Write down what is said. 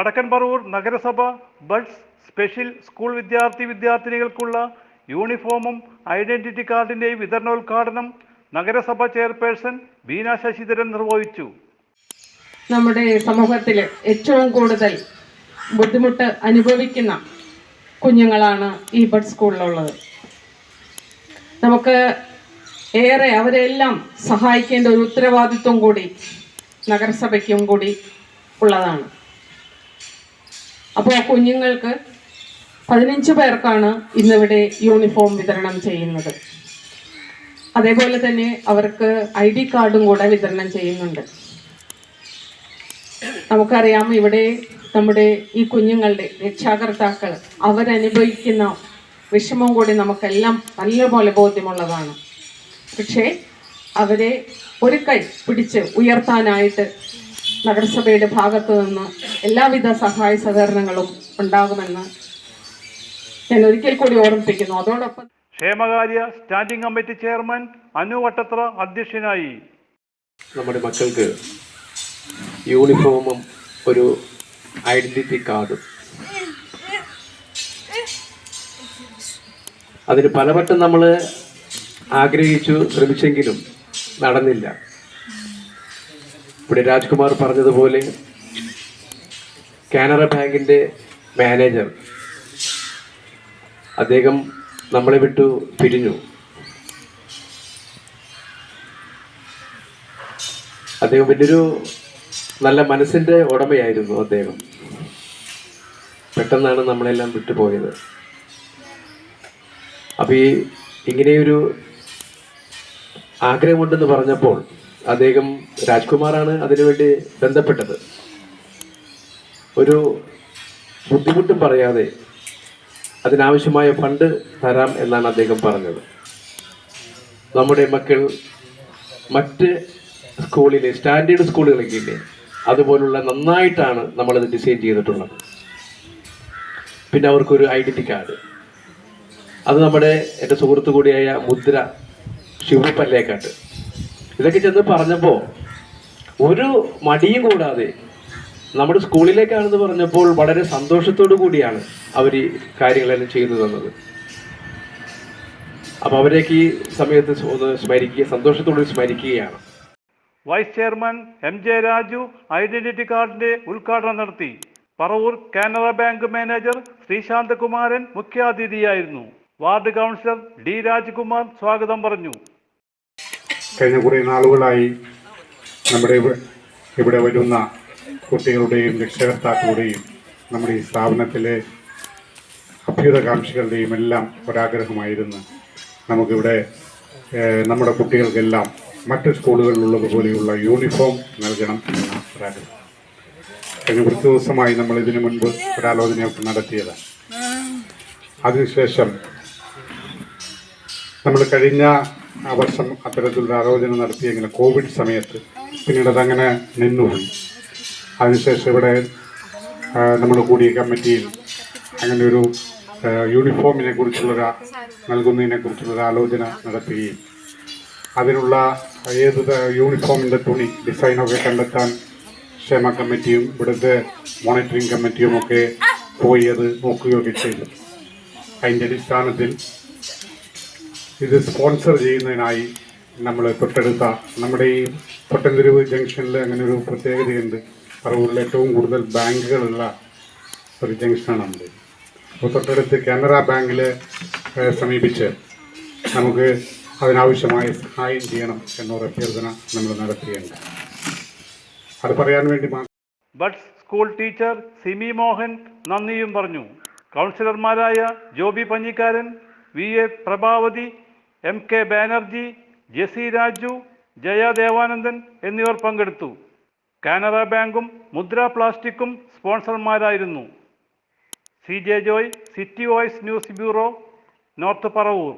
വടക്കൻ പറവൂർ നഗരസഭ buds special school വിദ്യാർത്ഥിനികൾക്കുള്ള യൂണിഫോമും ഐഡന്റിറ്റി കാർഡിൻ്റെയും വിതരണോദ്ഘാടനം നഗരസഭ ചെയർപേഴ്സൺ ബീന ശശിധരൻ നിർവഹിച്ചു. നമ്മുടെ സമൂഹത്തിൽ ഏറ്റവും കൂടുതൽ ബുദ്ധിമുട്ട് അനുഭവിക്കുന്ന കുഞ്ഞുങ്ങളാണ് ഈ ബഡ് സ്കൂളിലുള്ളത്. നമുക്ക് ഏറെ അവരെല്ലാം സഹായിക്കേണ്ട ഒരു ഉത്തരവാദിത്വം കൂടി നഗരസഭയ്ക്കും കൂടി ഉള്ളതാണ്. അപ്പോൾ കുഞ്ഞുങ്ങൾക്ക് 15 പേർക്കാണ് ഇന്നിവിടെ യൂണിഫോം വിതരണം ചെയ്യുന്നത്. അതേപോലെ തന്നെ അവർക്ക് ID കാർഡും കൂടെ വിതരണം ചെയ്യുന്നുണ്ട്. നമുക്കറിയാം, ഇവിടെ നമ്മുടെ ഈ കുഞ്ഞുങ്ങളുടെ രക്ഷാകർത്താക്കൾ അവരനുഭവിക്കുന്ന വിഷമം കൂടി നമുക്കെല്ലാം നല്ലപോലെ ബോധ്യമുള്ളതാണ്. പക്ഷേ അവരെ ഒരു കൈ പിടിച്ച് ഉയർത്താനായിട്ട് നഗരസഭയുടെ ഭാഗത്തു നിന്ന് എല്ലാവിധ സഹായ സഹകരണങ്ങളും ഉണ്ടാകുമെന്ന് ഞാൻ ഒരിക്കൽ കൂടി ഓർമ്മിപ്പിക്കുന്നു. അതോടൊപ്പം ക്ഷേമകാര്യ standing committee chairman Anu Vattathra അധ്യക്ഷനായി. നമ്മുടെ മക്കൾക്ക് യൂണിഫോമും ഒരു ഐഡന്റിറ്റി കാർഡും അതിന് പലവട്ടം നമ്മൾ ആഗ്രഹിച്ചു, ശ്രമിച്ചെങ്കിലും നടന്നില്ല. ഇവിടെ രാജ്കുമാർ പറഞ്ഞതുപോലെ കാനറ ബാങ്കിൻ്റെ മാനേജർ അദ്ദേഹം നമ്മളെ വിട്ടു പിരിഞ്ഞു. അദ്ദേഹം വലിയൊരു നല്ല മനസ്സിൻ്റെ ഉടമയായിരുന്നു. അദ്ദേഹം പെട്ടെന്നാണ് നമ്മളെല്ലാം വിട്ടുപോയത്. അപ്പോൾ ഇങ്ങനെയൊരു ആഗ്രഹമുണ്ടെന്ന് പറഞ്ഞപ്പോൾ അദ്ദേഹം രാജ്കുമാറാണ് അതിനുവേണ്ടി ബന്ധപ്പെട്ടത്. ഒരു ബുദ്ധിമുട്ടും പറയാതെ അതിനാവശ്യമായ ഫണ്ട് തരാം എന്നാണ് അദ്ദേഹം പറഞ്ഞത്. നമ്മുടെ മക്കൾ മറ്റ് സ്കൂളിലെ സ്റ്റാൻഡേർഡ് സ്കൂളുകളൊക്കെ ഇല്ലേ, അതുപോലുള്ള നന്നായിട്ടാണ് നമ്മളത് ഡിസൈൻ ചെയ്തിട്ടുള്ളത്. പിന്നെ അവർക്കൊരു ഐഡന്റിറ്റി കാർഡ്, അത് നമ്മുടെ എൻ്റെ സുഹൃത്തു കൂടിയായ മുദ്ര ശിവപ്പല്ലേക്കാട്ട് ഇതൊക്കെ ചെന്ന് പറഞ്ഞപ്പോൾ ഒരു മടിയും കൂടാതെ നമ്മുടെ സ്കൂളിലേക്കാണെന്ന് പറഞ്ഞപ്പോൾ വളരെ സന്തോഷത്തോടു കൂടിയാണ് അവർ ഈ കാര്യങ്ങളെല്ലാം ചെയ്തു തന്നത്. അപ്പോൾ അവരേക്ക് ഈ സമയത്ത് ഒന്ന് സ്മരിക്കുക, സന്തോഷത്തോടെ സ്മരിക്കുകയാണ്. Vice chairman MJ Raju identity കാർഡിന്റെ ഉദ്ഘാടനം നടത്തി. പറവൂർ കാനറ ബാങ്ക് മാനേജർ ശ്രീശാന്ത കുമാരൻ മുഖ്യാതിഥിയായിരുന്നു. വാർഡ് കൗൺസിലർ D രാജ്കുമാർ സ്വാഗതം പറഞ്ഞു. കഴിഞ്ഞ കുറേ നാളുകളായി നമ്മുടെ ഇവിടെ വരുന്ന കുട്ടികളുടെയും രക്ഷകർത്താക്കളുടെയും നമ്മുടെ ഈ സ്ഥാപനത്തിലെ അഭ്യുതകാംക്ഷികളുടെയും എല്ലാം ഒരാഗ്രഹമായിരുന്നു നമുക്കിവിടെ നമ്മുടെ കുട്ടികൾക്കെല്ലാം മറ്റ് സ്കൂളുകളിലുള്ളതുപോലെയുള്ള യൂണിഫോം നൽകണം എന്ന ഒരാഗ്രഹം. കഴിഞ്ഞ കുറച്ച് ദിവസമായി നമ്മൾ ഇതിനു മുൻപ് ഒരാലോചനയൊക്കെ നടത്തിയതാണ്. അതിനുശേഷം നമ്മൾ കഴിഞ്ഞ വർഷം അത്തരത്തിലുള്ള ആലോചന നടത്തിയെങ്കിലും കോവിഡ് സമയത്ത് പിന്നീട് അതങ്ങനെ നിന്നുപോയി. അതിനുശേഷം ഇവിടെ നമ്മൾ കൂടിയ കമ്മിറ്റിയിൽ അങ്ങനെ ഒരു യൂണിഫോമിനെ കുറിച്ചുള്ള നൽകുന്നതിനെ കുറിച്ചുള്ളൊരു ആലോചന നടത്തുകയും അതിനുള്ള ഏത് യൂണിഫോമിൻ്റെ തുണി ഡിസൈനൊക്കെ കണ്ടെത്താൻ ക്ഷേമ കമ്മിറ്റിയും ഇവിടുത്തെ മോണിറ്ററിംഗ് കമ്മിറ്റിയും ഒക്കെ പോയി അത് നോക്കുകയൊക്കെ ചെയ്തു. അതിൻ്റെ അടിസ്ഥാനത്തിൽ ഇത് സ്പോൺസർ ചെയ്യുന്നതിനായി നമ്മൾ തൊട്ടടുത്ത നമ്മുടെ ഈ പൊട്ടൻതെരുവ് ജംഗ്ഷനിൽ അങ്ങനെ ഒരു പ്രത്യേകതയുണ്ട്. പറവൂരിൽ ഏറ്റവും കൂടുതൽ ബാങ്കുകളുള്ള ഒരു ജംഗ്ഷനാണ് നമ്മുടെ. അപ്പോൾ തൊട്ടടുത്ത് കാനറ ബാങ്കിൽ സമീപിച്ച് നമുക്ക് അതിനാവശ്യമായ സഹായം ചെയ്യണം എന്നൊരു അഭ്യർത്ഥന നമ്മൾ നടത്തിയുണ്ട്. അത് പറയാൻ വേണ്ടി buds school teacher Simi Mohan നന്ദിയും പറഞ്ഞു. കൗൺസിലർമാരായ ജോബി പഞ്ഞിക്കാരൻ, VA പ്രഭാവതി, MK ബാനർജി, ജെസി രാജു, ജയ ദേവാനന്ദൻ എന്നിവർ പങ്കെടുത്തു. കാനറ ബാങ്കും മുദ്ര പ്ലാസ്റ്റിക്കും സ്പോൺസർമാരായിരുന്നു. CJ Joy, city voice news bureau, north Paravur.